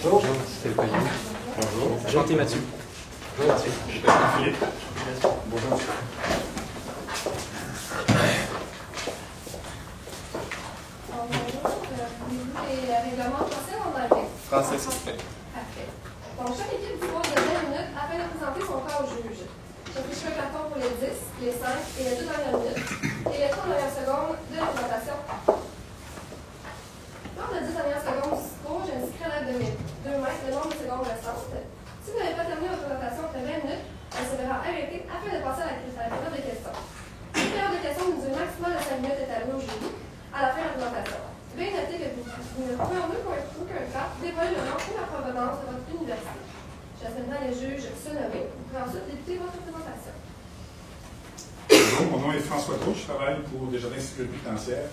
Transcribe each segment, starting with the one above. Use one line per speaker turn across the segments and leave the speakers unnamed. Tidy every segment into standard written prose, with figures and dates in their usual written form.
Bonjour, c'est le Payet. Bonjour. Enchanté Mathieu. Bonjour Mathieu. Je suis Philippe. Bonjour.
Et règlement français ou en anglais?
Français, s'il vous plaît.
Parfait. Donc, chaque équipe dispose de 20 minutes afin de présenter son cas au juge. J'affiche un carton pour les 10, les 5 et les 2 dernières minutes et les 3 dernières secondes de la présentation. Lors des 10 dernières secondes du discours, j'indiquerai à l'aide de mes 2 mètres le nombre de secondes restantes. Si vous n'avez pas terminé votre présentation après 20 minutes, elle se verra arrêtée afin de passer à la période de questions. Une période de questions d'une durée maximale de 5 minutes est allouée au jury à la fin de la présentation. Veuillez noter que vous ne pouvez en aucun cas dévoiler le nom ou la provenance de votre université. Je laisse maintenant les juges se nommer. Vous pouvez ensuite débuter votre présentation.
Bonjour, mon nom est François Gros, je travaille pour Desjardins Sécurité Financière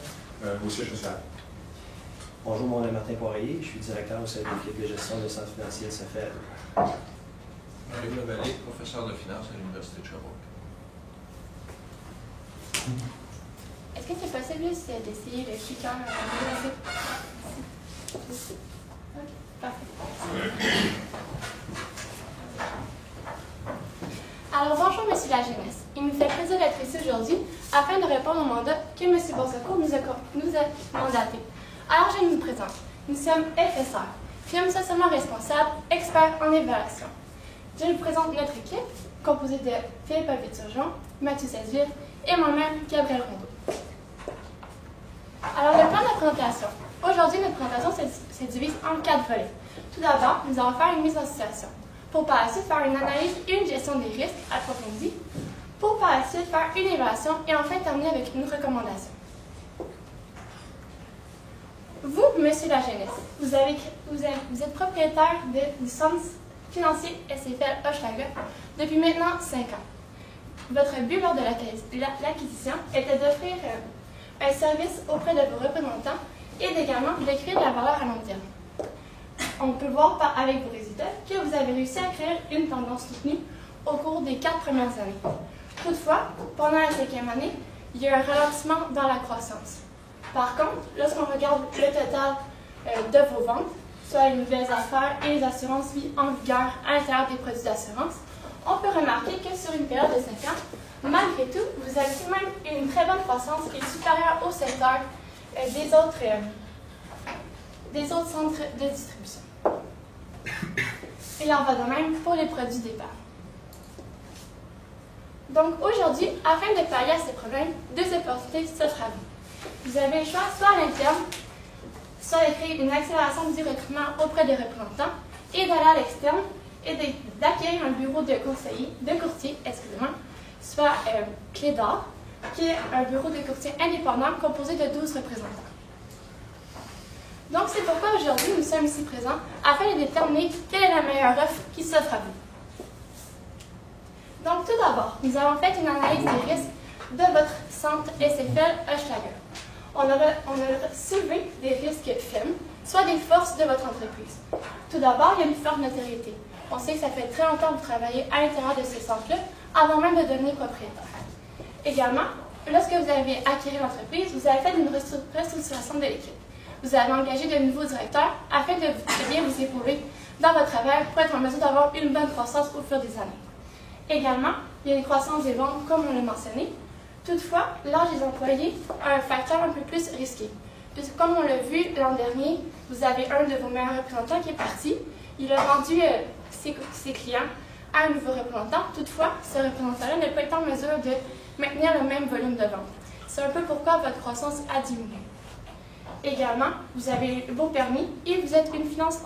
au siège social.
Bonjour, mon nom est Martin Poirier, je suis directeur au sein de l'équipe de gestion des centres financiers SFL.
Marie Lavallée, professeur de finance à l'Université de Sherbrooke.
Est-ce que c'est possible d'essayer le cliqueur à la OK, parfait. Alors, bonjour, M. la jeunesse. Il me fait plaisir d'être ici aujourd'hui afin de répondre au mandat que M. Bonsecours nous a mandaté. Alors, je nous présente. Nous sommes FSR, firme socialement responsable, expert en évaluation. Je vous présente notre équipe, composée de Philippe Alvé-Turgeon, Mathieu Cesville et moi-même, Gabriel Rondeau. Alors, le plan de présentation. Aujourd'hui, notre présentation se divise en 4 volets. Tout d'abord, nous allons faire une mise en situation. Pour par la suite faire une analyse et une gestion des risques approfondie. Pour par la suite faire une évaluation et enfin terminer avec une recommandation. Vous, monsieur la jeunesse, vous êtes propriétaire du centre financier SFL Hochelaga depuis maintenant 5 ans. Votre but lors de l'acquisition était d'offrir un service auprès de vos représentants et également de créer de la valeur à long terme. On peut voir avec vos résultats que vous avez réussi à créer une tendance soutenue au cours des 4 premières années. Toutefois, pendant la 5e année, il y a eu un ralentissement dans la croissance. Par contre, lorsqu'on regarde le total de vos ventes, soit les nouvelles affaires et les assurances vie en vigueur à l'intérieur des produits d'assurance, on peut remarquer que sur une période de 5 ans, malgré tout, vous avez tout de même une très bonne croissance qui est supérieure au secteur des autres centres de distribution. Il en va de même pour les produits d'épargne. Donc aujourd'hui, afin de pallier à ces problèmes, 2 opportunités s'offrent à vous. Vous avez le choix soit à l'interne, soit de créer une accélération du recrutement auprès des représentants et d'aller à l'externe et d'acquérir un bureau de courtier, soit Clé d'Or, qui est un bureau de courtier indépendant composé de 12 représentants. Donc, c'est pourquoi aujourd'hui, nous sommes ici présents afin de déterminer quelle est la meilleure offre qui s'offre à vous. Donc, tout d'abord, nous avons fait une analyse des risques de votre centre SFL Hochelaga. On a soulevé des risques faibles, soit des forces de votre entreprise. Tout d'abord, il y a une forte notoriété. On sait que ça fait très longtemps que vous travaillez à l'intérieur de ce centre-là, avant même de devenir propriétaire. Également, lorsque vous avez acquis l'entreprise, vous avez fait une restructuration de l'équipe. Vous avez engagé de nouveaux directeurs afin de bien vous épauler dans votre travail pour être en mesure d'avoir une bonne croissance au fur des années. Également, il y a une croissance des ventes, comme on l'a mentionné. Toutefois, l'âge des employés a un facteur un peu plus risqué. Puisque, comme on l'a vu l'an dernier, vous avez un de vos meilleurs représentants qui est parti. Il a vendu ses clients à un nouveau représentant. Toutefois, ce représentant-là n'a pas été en mesure de maintenir le même volume de vente. C'est un peu pourquoi votre croissance a diminué. Également, vous avez vos permis et vous avez une finance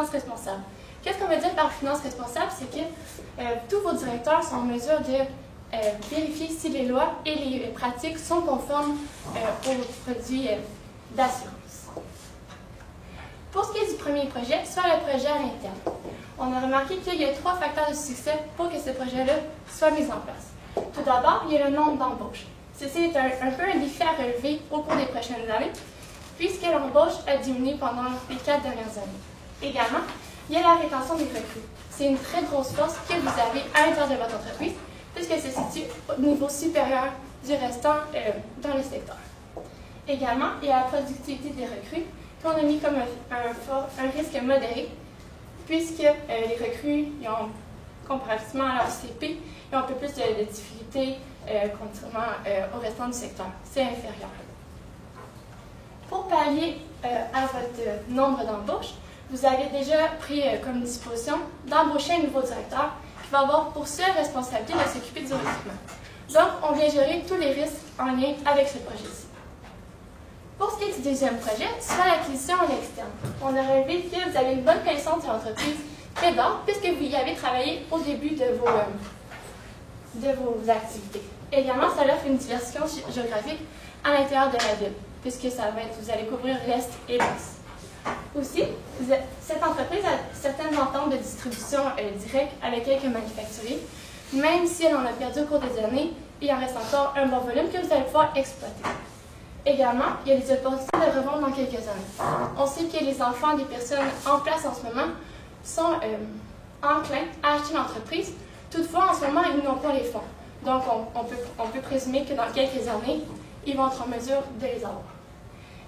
responsable. Qu'est-ce qu'on veut dire par finance responsable? C'est que tous vos directeurs sont en mesure de vérifier si les lois et les pratiques sont conformes aux produits d'assurance. Pour ce qui est du premier projet, soit le projet à l'interne, on a remarqué qu'il y a 3 facteurs de succès pour que ce projet-là soit mis en place. Tout d'abord, il y a le nombre d'embauches. Ceci est un peu un défi à relever au cours des prochaines années, puisque l'embauche a diminué pendant les 4 dernières années. Également, il y a la rétention des recrues. C'est une très grosse force que vous avez à l'intérieur de votre entreprise, puisque se situe au niveau supérieur du restant dans le secteur. Également, il y a la productivité des recrues, qu'on a mis comme un risque modéré, puisque les recrues, comparativement à leur CP, ils ont un peu plus de difficultés contrairement au restant du secteur. C'est inférieur. Pour pallier à votre nombre d'embauches, vous avez déjà pris comme disposition d'embaucher un nouveau directeur qui va avoir pour seule responsabilité de s'occuper du recrutement. Donc, on vient gérer tous les risques en lien avec ce projet-ci. Pour ce qui est du deuxième projet, soit l'acquisition en externe, on a relevé que vous avez une bonne connaissance de l'entreprise Prédor, puisque vous y avez travaillé au début de vos activités. Également, ça offre une diversification géographique à l'intérieur de la ville, puisque vous allez couvrir l'Est et l'Ouest. Aussi, cette entreprise a certaines ententes de distribution directe avec quelques manufacturiers, même si elle en a perdu au cours des années, il en reste encore un bon volume que vous allez pouvoir exploiter. Également, il y a des opportunités de revente dans quelques années. On sait que les enfants des personnes en place en ce moment sont enclins à acheter l'entreprise. Toutefois, en ce moment, ils n'ont pas les fonds. Donc, on peut présumer que dans quelques années, ils vont être en mesure de les avoir.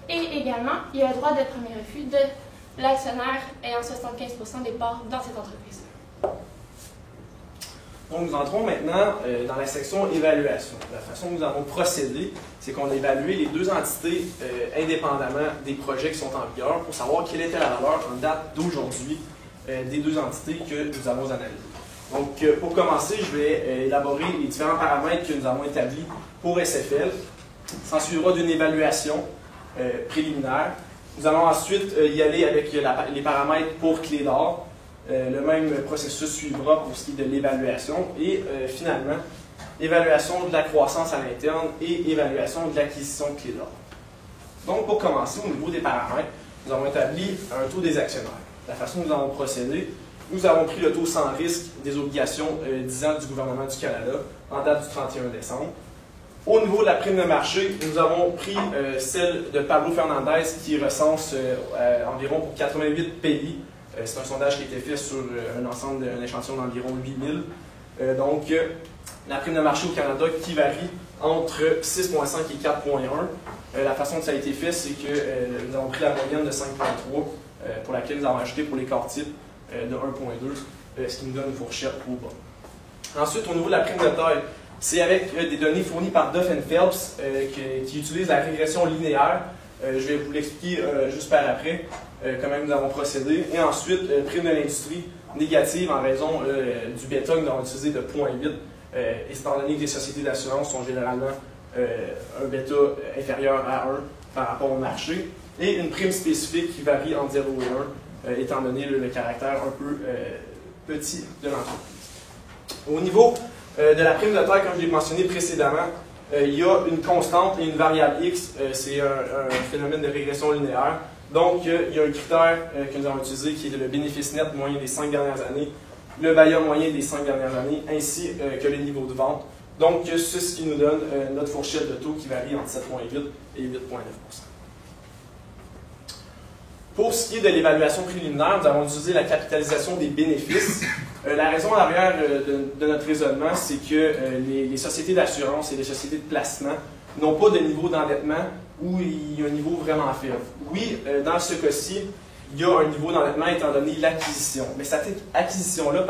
Et également, il y a le droit de premier refus de l'actionnaire ayant 75% des parts dans cette entreprise.
Donc, nous entrons maintenant dans la section évaluation. La façon dont nous avons procédé, c'est qu'on a évalué les deux entités indépendamment des projets qui sont en vigueur pour savoir quelle était la valeur en date d'aujourd'hui des deux entités que nous avons analysées. Donc, pour commencer, je vais élaborer les différents paramètres que nous avons établis pour SFL. S'en suivra d'une évaluation préliminaire. Nous allons ensuite y aller avec les paramètres pour Clé d'Or. Le même processus suivra pour ce qui est de l'évaluation. Et finalement, évaluation de la croissance à l'interne et évaluation de l'acquisition de Clé d'Or. Donc, pour commencer, au niveau des paramètres, nous avons établi un taux des actionnaires. La façon dont nous avons procédé, nous avons pris le taux sans risque des obligations 10 ans du gouvernement du Canada en date du 31 décembre. Au niveau de la prime de marché, nous avons pris celle de Pablo Fernandez qui recense environ pour 88 pays. C'est un sondage qui a été fait sur un échantillon d'environ 8000. Donc, la prime de marché au Canada qui varie entre 6,5 et 4,1. La façon dont ça a été fait, c'est que nous avons pris la moyenne de 5,3 pour laquelle nous avons ajouté pour les corps types de 1,2, ce qui nous donne une fourchette au bas. Ensuite, au niveau de la prime de taille, c'est avec des données fournies par Duff & Phelps qui utilisent la régression linéaire. Je vais vous l'expliquer juste par après, comment nous avons procédé. Et ensuite, prime de l'industrie négative en raison du bêta que nous avons utilisé de 0,8. Étant donné que les sociétés d'assurance sont généralement un bêta inférieur à 1 par rapport au marché. Et une prime spécifique qui varie entre 0 et 1, étant donné le caractère un peu petit de l'entreprise. Au niveau de la prime de taille, comme je l'ai mentionné précédemment, il y a une constante et une variable X. C'est un phénomène de régression linéaire. Donc, il y a un critère que nous avons utilisé qui est le bénéfice net moyen des 5 dernières années, le BAYA moyen des 5 dernières années, ainsi que les niveaux de vente. Donc, c'est ce qui nous donne notre fourchette de taux qui varie entre 7,8 et 8,9 %. Pour ce qui est de l'évaluation préliminaire, nous avons utilisé la capitalisation des bénéfices. La raison à l'arrière de notre raisonnement, c'est que les sociétés d'assurance et les sociétés de placement n'ont pas de niveau d'endettement où il y a un niveau vraiment faible. Oui, dans ce cas-ci, il y a un niveau d'endettement étant donné l'acquisition. Mais cette acquisition-là,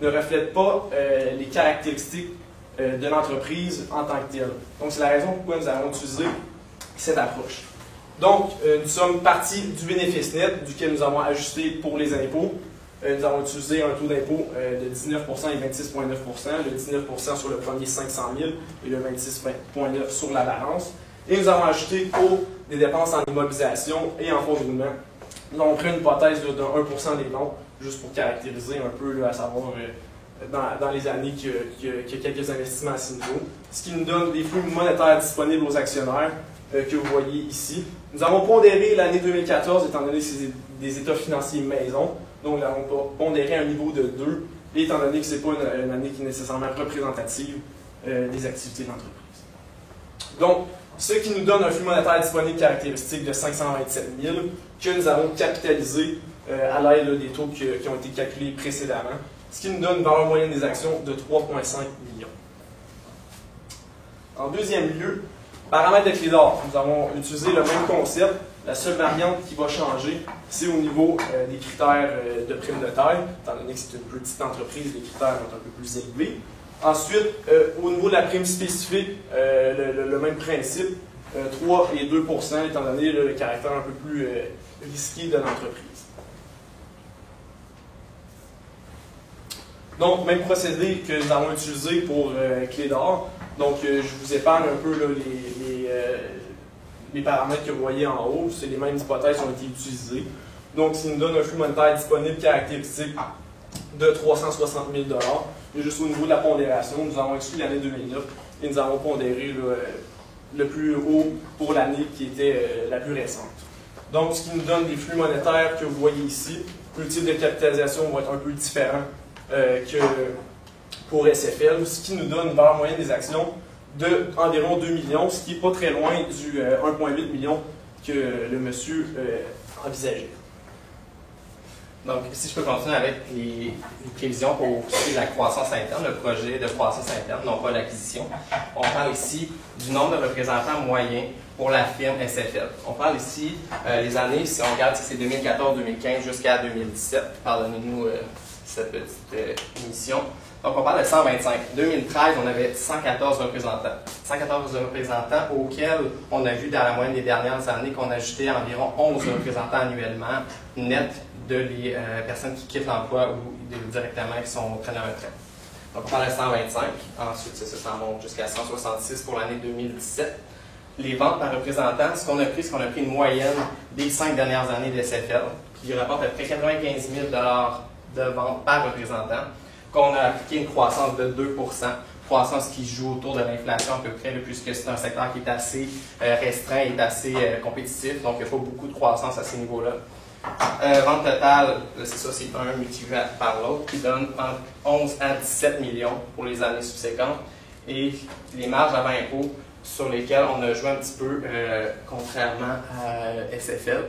ne reflète pas les caractéristiques de l'entreprise en tant que telle. Donc, c'est la raison pourquoi nous avons utilisé cette approche. Donc, nous sommes partis du bénéfice net, duquel nous avons ajusté pour les impôts. Nous avons utilisé un taux d'impôt de 19 et 26,9 %, le 19 sur le premier 500 000 et le 26,9 sur la balance. Et nous avons ajouté pour des dépenses en immobilisation et en fonds de roulement. Nous avons pris une hypothèse de 1 des ventes, juste pour caractériser un peu, à savoir dans les années qu'il y a quelques investissements à ce niveau. Ce qui nous donne des flux monétaires disponibles aux actionnaires que vous voyez ici. Nous avons pondéré l'année 2014, étant donné que c'est des états financiers maison. Donc, nous avons pondéré un niveau de 2, étant donné que ce n'est pas une année qui est nécessairement représentative des activités de l'entreprise. Donc, ce qui nous donne un flux monétaire disponible caractéristique de 527 000 que nous avons capitalisé à l'aide des taux qui ont été calculés précédemment, ce qui nous donne une valeur moyenne des actions de 3,5 millions. En deuxième lieu, Paramètres de clé d'or, nous avons utilisé le même concept. La seule variante qui va changer, c'est au niveau des critères de prime de taille. Étant donné que c'est une petite entreprise, les critères sont un peu plus élevés. Ensuite, au niveau de la prime spécifique, le même principe, 3 et 2 %, étant donné le caractère un peu plus risqué de l'entreprise. Donc, même procédé que nous avons utilisé pour clé d'or. Donc, je vous épargne un peu là, les paramètres que vous voyez en haut. C'est les mêmes hypothèses qui ont été utilisées. Donc, ça nous donne un flux monétaire disponible caractéristique de 360 000 $. Et juste au niveau de la pondération, nous avons exclu l'année 2009 et nous avons pondéré le plus haut pour l'année qui était la plus récente. Donc, ce qui nous donne des flux monétaires que vous voyez ici. Le type de capitalisation va être un peu différent que pour SFL, ce qui nous donne une valeur moyenne des actions d'environ 2 millions, ce qui n'est pas très loin du 1,8 million que le monsieur envisageait.
Donc, si je peux continuer avec les prévisions pour la croissance interne, le projet de croissance interne, non pas l'acquisition. On parle ici du nombre de représentants moyens pour la firme SFL. On parle ici les années, si on regarde si c'est 2014-2015 jusqu'à 2017, pardonnez-nous cette petite émission. Donc, on parle de 125. 2013, on avait 114 représentants. 114 représentants auxquels on a vu dans la moyenne des dernières années qu'on ajoutait environ 11 représentants annuellement net de les personnes qui quittent l'emploi ou directement qui sont traînés à retraite. Donc, on parle de 125. Ensuite, ça monte jusqu'à 166 pour l'année 2017. Les ventes par représentant, ce qu'on a pris une moyenne des 5 dernières années de SFL, qui rapporte à peu près 95 000 $ de ventes par représentant, qu'on a appliqué une croissance de 2 %, croissance qui joue autour de l'inflation à peu près, puisque c'est un secteur qui est assez restreint et assez compétitif, donc il n'y a pas beaucoup de croissance à ces niveaux-là. Vente totale, c'est ça, c'est un multiplié par l'autre, qui donne entre 11 à 17 millions pour les années subséquentes. Et les marges avant impôt sur lesquelles on a joué un petit peu, contrairement à SFL.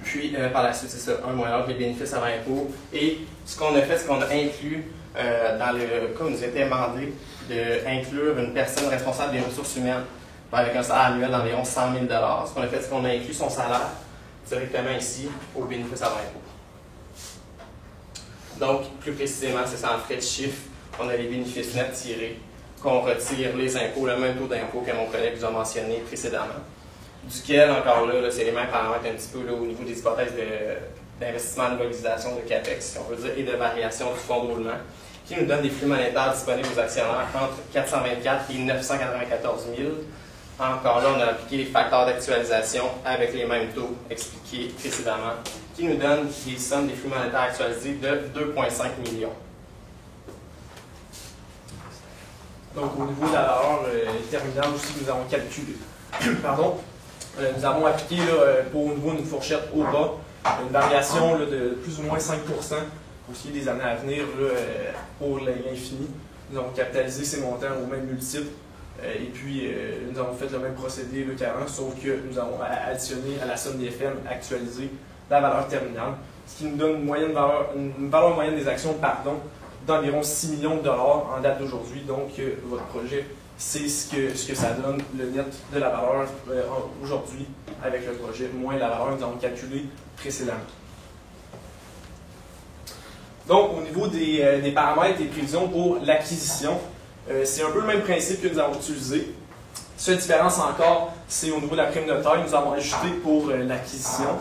Puis, par la suite, c'est ça, un moyen les bénéfices avant impôt. Et ce qu'on a fait, c'est qu'on a inclus, dans le cas où nous était demandé d'inclure une personne responsable des ressources humaines avec un salaire annuel d'environ 100 000 $. Ce qu'on a fait, c'est qu'on a inclus son salaire directement ici au bénéfice avant impôt. Donc, plus précisément, c'est ça en frais de chiffre. On a les bénéfices nets tirés, qu'on retire les impôts, le même taux d'impôt que mon collègue vous a mentionné précédemment. Duquel, encore là, c'est les mêmes paramètres un petit peu là, au niveau des hypothèses d'investissement en mobilisation de CAPEX, si on veut dire, et de variation du fonds de roulement, qui nous donne des flux monétaires disponibles aux actionnaires entre 424 et 994 000. Encore là, on a appliqué les facteurs d'actualisation avec les mêmes taux expliqués précédemment, qui nous donnent des sommes des flux monétaires actualisés de 2,5 millions.
Donc, au niveau de la valeur terminale aussi que nous avons calculé, pardon, nous avons appliqué là, pour au niveau d'une fourchette au bas une variation là, de plus ou moins 5 % pour ce qui est des années à venir là, pour l'infini. Nous avons capitalisé ces montants au même multiple et puis nous avons fait le même procédé le 40, sauf que nous avons additionné à la somme des FM actualisée la valeur terminale, ce qui nous donne une valeur moyenne des actions d'environ 6 millions de dollars en date d'aujourd'hui. Donc, votre projet, c'est ce que ça donne, le net de la valeur aujourd'hui avec le projet, moins la valeur que nous avons calculée précédemment. Donc, au niveau des paramètres et des prévisions pour l'acquisition, c'est un peu le même principe que nous avons utilisé. Seule différence encore, c'est au niveau de la prime de taille, nous avons ajouté pour l'acquisition.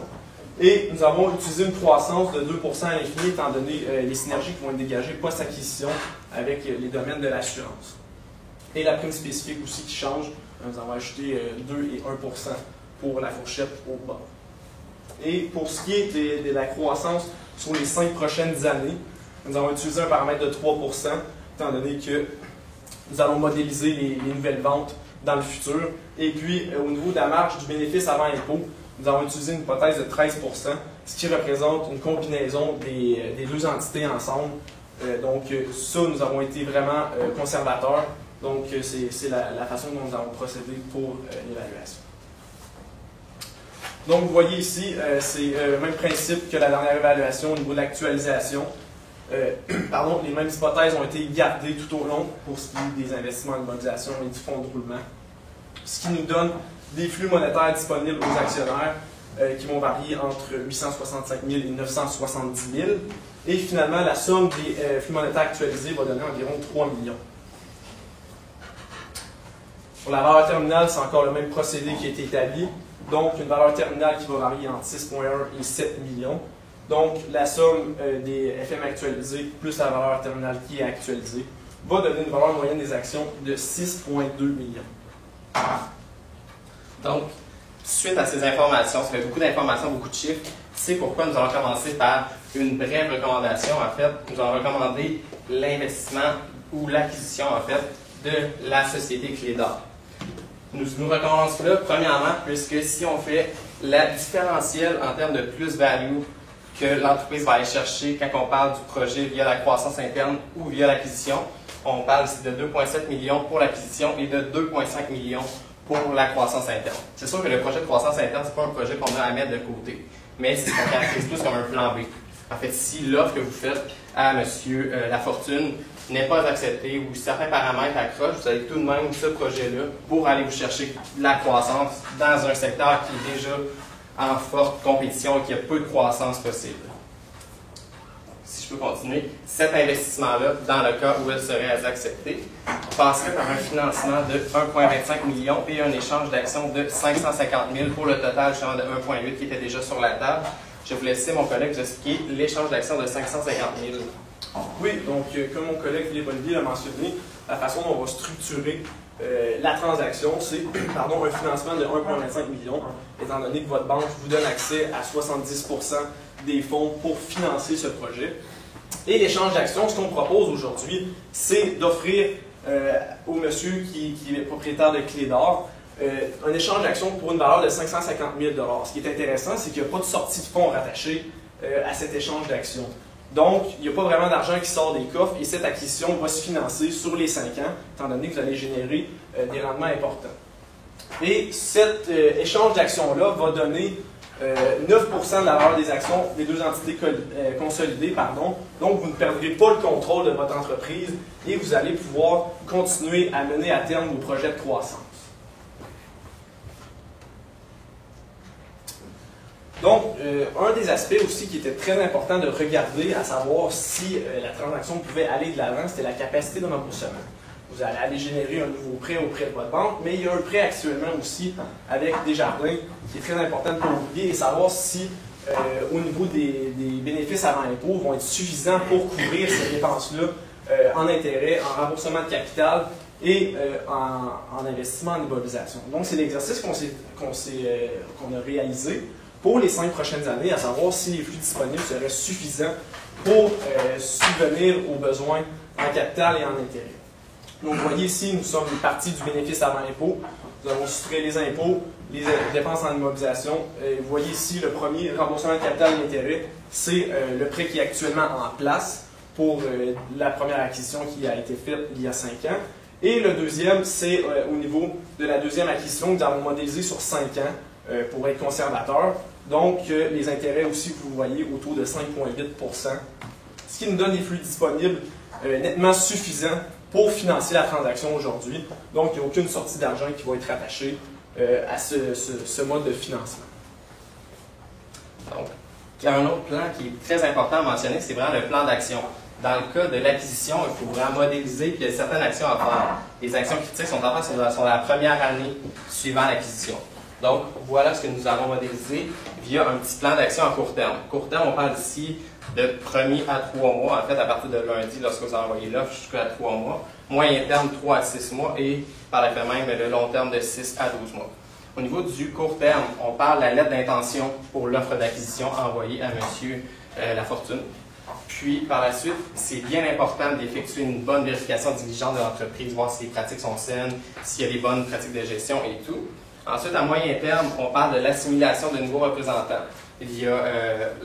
Et nous avons utilisé une croissance de 2 % à l'infini, étant donné les synergies qui vont être dégagées post-acquisition avec les domaines de l'assurance. Et la prime spécifique aussi qui change, nous avons ajouté 2 et 1 % pour la fourchette au bas. Et pour ce qui est de la croissance sur les 5 prochaines années, nous avons utilisé un paramètre de 3 %, étant donné que nous allons modéliser les nouvelles ventes dans le futur. Et puis, au niveau de la marge du bénéfice avant impôt, nous avons utilisé une hypothèse de 13 %, ce qui représente une combinaison des deux entités ensemble. Donc, ça, nous avons été vraiment conservateurs. Donc, c'est la façon dont nous avons procédé pour l'évaluation. Donc, vous voyez ici, c'est le même principe que la dernière évaluation au niveau de l'actualisation. Les mêmes hypothèses ont été gardées tout au long pour ce qui est des investissements en mobilisation et du fonds de roulement. ce qui nous donne des flux monétaires disponibles aux actionnaires qui vont varier entre 865 000 et 970 000. Et finalement, la somme des flux monétaires actualisés va donner environ 3 millions. Pour la valeur terminale, c'est encore le même procédé qui a été établi. Donc, une valeur terminale qui va varier entre 6,1 et 7 millions. Donc, la somme des FM actualisés plus la valeur terminale qui est actualisée va donner une valeur moyenne des actions de 6,2 millions.
Donc, suite à ces informations, ça fait beaucoup d'informations, beaucoup de chiffres, c'est pourquoi nous allons commencer par une brève recommandation. En fait, nous allons recommander l'investissement ou l'acquisition, en fait, de la société Clé d'Or. Nous recommandons cela, premièrement, puisque si on fait la différentielle en termes de plus-value que l'entreprise va aller chercher quand on parle du projet via la croissance interne ou via l'acquisition, on parle ici de 2,7 millions pour l'acquisition et de 2,5 millions pour la croissance interne. C'est sûr que le projet de croissance interne, ce n'est pas un projet qu'on a à mettre de côté, mais c'est ce qu'on caractérise plus comme un plan B. En fait, si l'offre que vous faites à M. Lafortune n'est pas acceptée ou certains paramètres accrochent, vous avez tout de même ce projet-là pour aller vous chercher de la croissance dans un secteur qui est déjà en forte compétition et qui a peu de croissance possible. Si je peux continuer, cet investissement-là, dans le cas où elle serait acceptée, passerait par un financement de 1,25 million et un échange d'actions de 550 000 pour le total justement de 1,8 qui était déjà sur la table. Je vais vous laisser mon collègue vous expliquer l'échange d'actions de 550 000.
Oui, donc comme mon collègue Philippe Olivier l'a mentionné, la façon dont on va structurer la transaction, c'est un financement de 1,25 million, étant donné que votre banque vous donne accès à 70% des fonds pour financer ce projet. Et l'échange d'actions, ce qu'on propose aujourd'hui, c'est d'offrir au monsieur qui est propriétaire de Clé d'Or un échange d'actions pour une valeur de 550 000 $. Ce qui est intéressant, c'est qu'il n'y a pas de sortie de fonds rattachée à cet échange d'actions. Donc, il n'y a pas vraiment d'argent qui sort des coffres et cette acquisition va se financer sur les 5 ans, étant donné que vous allez générer des rendements importants. Et cet échange d'actions-là va donner 9% de la valeur des actions des deux entités consolidées. Donc, vous ne perdrez pas le contrôle de votre entreprise et vous allez pouvoir continuer à mener à terme vos projets de croissance. Donc, un des aspects aussi qui était très important de regarder, à savoir si la transaction pouvait aller de l'avant, c'était la capacité de remboursement. Vous allez aller générer un nouveau prêt auprès de votre banque, mais il y a un prêt actuellement aussi avec Desjardins qui est très important pour oublier et savoir si au niveau des bénéfices avant impôt vont être suffisants pour couvrir ces dépenses-là en intérêt, en remboursement de capital et en investissement en immobilisation. Donc, c'est l'exercice qu'on a réalisé pour les 5 prochaines années, à savoir si les flux disponibles seraient suffisants pour subvenir aux besoins en capital et en intérêt. Donc, vous voyez ici, nous sommes une partie du bénéfice avant impôt. Nous avons soustrait les impôts, les dépenses en immobilisation. Vous voyez ici, le premier, remboursement de capital et intérêt, c'est le prêt qui est actuellement en place pour la première acquisition qui a été faite il y a 5 ans. Et le deuxième, c'est au niveau de la deuxième acquisition que nous avons modélisé sur 5 ans pour être conservateur. Donc, les intérêts aussi, vous voyez, au taux de 5,8 %, ce qui nous donne des flux disponibles nettement suffisants pour financer la transaction aujourd'hui. Donc, il n'y a aucune sortie d'argent qui va être attachée à ce mode de financement.
Donc, il y a un autre plan qui est très important à mentionner, c'est vraiment le plan d'action. Dans le cas de l'acquisition, il faut vraiment modéliser, puis il y a certaines actions à faire. Les actions critiques sont en fait sur la première année suivant l'acquisition. Donc, voilà ce que nous allons modéliser via un petit plan d'action à court terme. Court terme, on parle ici de 1er à 3 mois, en fait, à partir de lundi, lorsque vous envoyez l'offre, jusqu'à 3 mois. Moyen terme, 3 à 6 mois, et par la fait même, le long terme de 6 à 12 mois. Au niveau du court terme, on parle de la lettre d'intention pour l'offre d'acquisition envoyée à M. Lafortune. Puis, par la suite, c'est bien important d'effectuer une bonne vérification diligente de l'entreprise, voir si les pratiques sont saines, s'il y a des bonnes pratiques de gestion et tout. Ensuite, à moyen terme, on parle de l'assimilation de nouveaux représentants. Il y a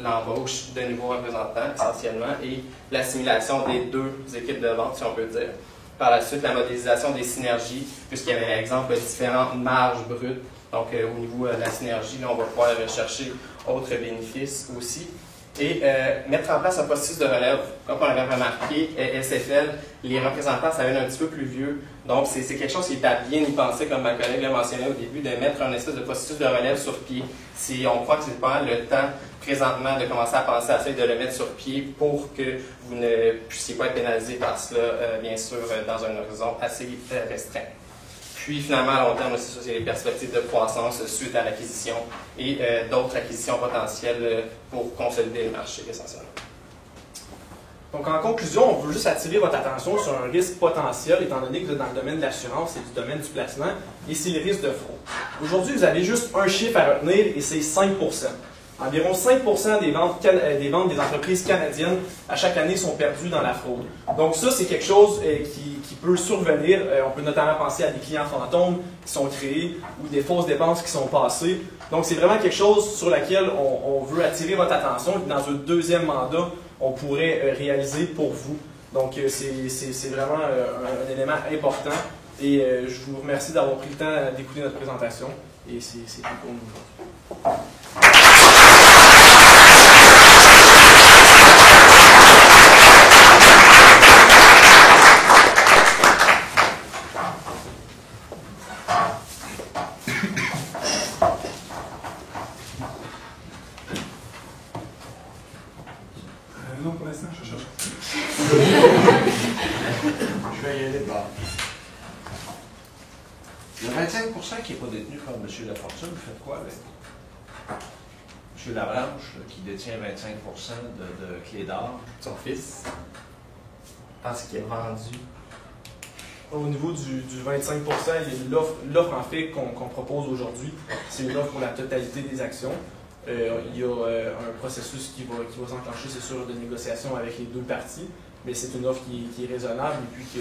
l'embauche de nouveaux représentants, essentiellement, et l'assimilation des 2 équipes de vente, si on peut dire. Par la suite, la modélisation des synergies, puisqu'il y avait, par exemple, différentes marges brutes. Donc, au niveau de la synergie, là, on va pouvoir rechercher autres bénéfices aussi. et mettre en place un processus de relève. Comme on l'avait remarqué, SFL, les représentants, ça va être un petit peu plus vieux. Donc, c'est quelque chose qui est à bien y penser, comme ma collègue l'a mentionné au début, de mettre un espèce de processus de relève sur pied. Si on croit que c'est pas le temps présentement de commencer à penser à ça et de le mettre sur pied pour que vous ne puissiez pas être pénalisé par cela, bien sûr, dans un horizon assez restreint. Puis finalement, à long terme aussi, c'est les perspectives de croissance suite à l'acquisition et d'autres acquisitions potentielles pour consolider le marché essentiellement.
Donc en conclusion, on veut juste attirer votre attention sur un risque potentiel, étant donné que vous êtes dans le domaine de l'assurance et du domaine du placement, et c'est le risque de fraude. Aujourd'hui, vous avez juste un chiffre à retenir, et c'est 5%. Environ 5% des ventes des entreprises canadiennes à chaque année sont perdues dans la fraude. Donc ça, c'est quelque chose qui peut survenir. On peut notamment penser à des clients fantômes qui sont créés ou des fausses dépenses qui sont passées. Donc c'est vraiment quelque chose sur laquelle on veut attirer votre attention. Dans un deuxième mandat, on pourrait réaliser pour vous. Donc c'est vraiment un élément important. Et je vous remercie d'avoir pris le temps d'écouter notre présentation. Et c'est tout pour nous aujourd'hui.
Non, pour l'instant, je cherche.
Je vais y aller par. Le 25% qui n'est pas détenu par M. Lafortune, vous faites quoi avec? M. Labranche, qui détient 25% de clés d'or.
Son fils, je pense qu'il est vendu.
Au niveau du 25%, l'offre en fait qu'on propose aujourd'hui, c'est une offre pour la totalité des actions. Il y a un processus qui va s'enclencher, c'est sûr, de négociation avec les deux parties, mais c'est une offre qui est raisonnable et puis que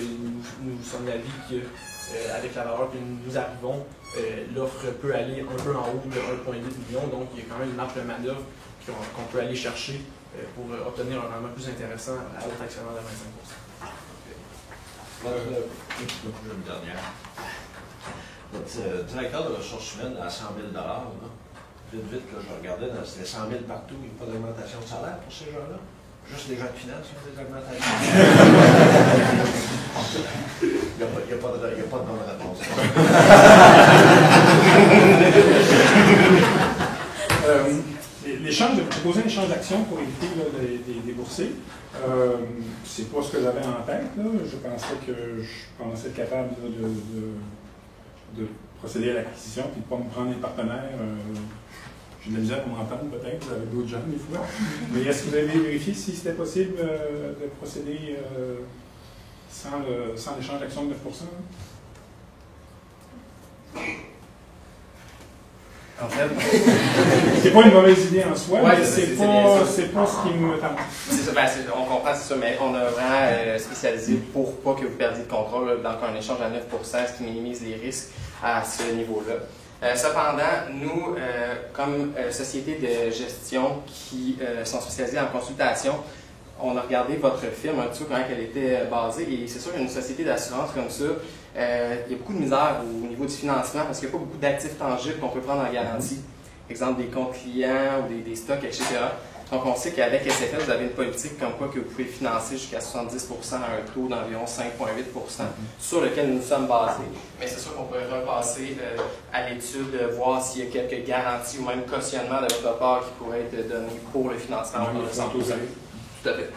nous sommes d'avis qu'avec la valeur que nous arrivons, l'offre peut aller un peu en haut de 1,8 million, donc il y a quand même une marge de manœuvre qu'on peut aller chercher pour obtenir un rendement plus intéressant à l'autre actionnaire de 25%.
Une dernière. Votre directeur de ressources humaines à 100 000 là. Vite, là, je regardais, c'était 100 000 partout, il n'y a pas d'augmentation de salaire pour ces gens-là. Juste les gens de finance qui ont des augmentations. Il n'y a pas de bonne réponse.
J'ai proposé un échange d'actions pour éviter des débourser. C'est pas ce que j'avais en tête. Là. Je pensais que je commençais à être capable là, de procéder à l'acquisition et de ne pas me prendre des partenaires. J'ai de la misère pour m'entendre peut-être avec d'autres gens des fois. Mais est-ce que vous avez vérifié si c'était possible de procéder sans l'échange d'actions de 9%?
En fait,
c'est pas une mauvaise idée en soi,
ouais,
mais c'est pas ce qui me tente.
C'est ça, on comprend, c'est ça, mais on a vraiment spécialisé pour pas que vous perdiez le contrôle. Donc, un échange à 9%, ce qui minimise les risques à ce niveau-là. Cependant, nous, comme société de gestion qui sont spécialisées en consultation, on a regardé votre firme un petit peu comment elle était basée et c'est sûr qu'une société d'assurance comme ça, il y a beaucoup de misère au niveau du financement parce qu'il n'y a pas beaucoup d'actifs tangibles qu'on peut prendre en garantie. Exemple des comptes clients ou des stocks, etc. Donc on sait qu'avec SFL, vous avez une politique comme quoi que vous pouvez financer jusqu'à 70% à un taux d'environ 5,8% sur lequel nous sommes basés. Mais c'est sûr qu'on pourrait repasser à l'étude, voir s'il y a quelques garanties ou même cautionnement de votre part qui pourraient être donnés pour le financement de 100%. Tout à fait.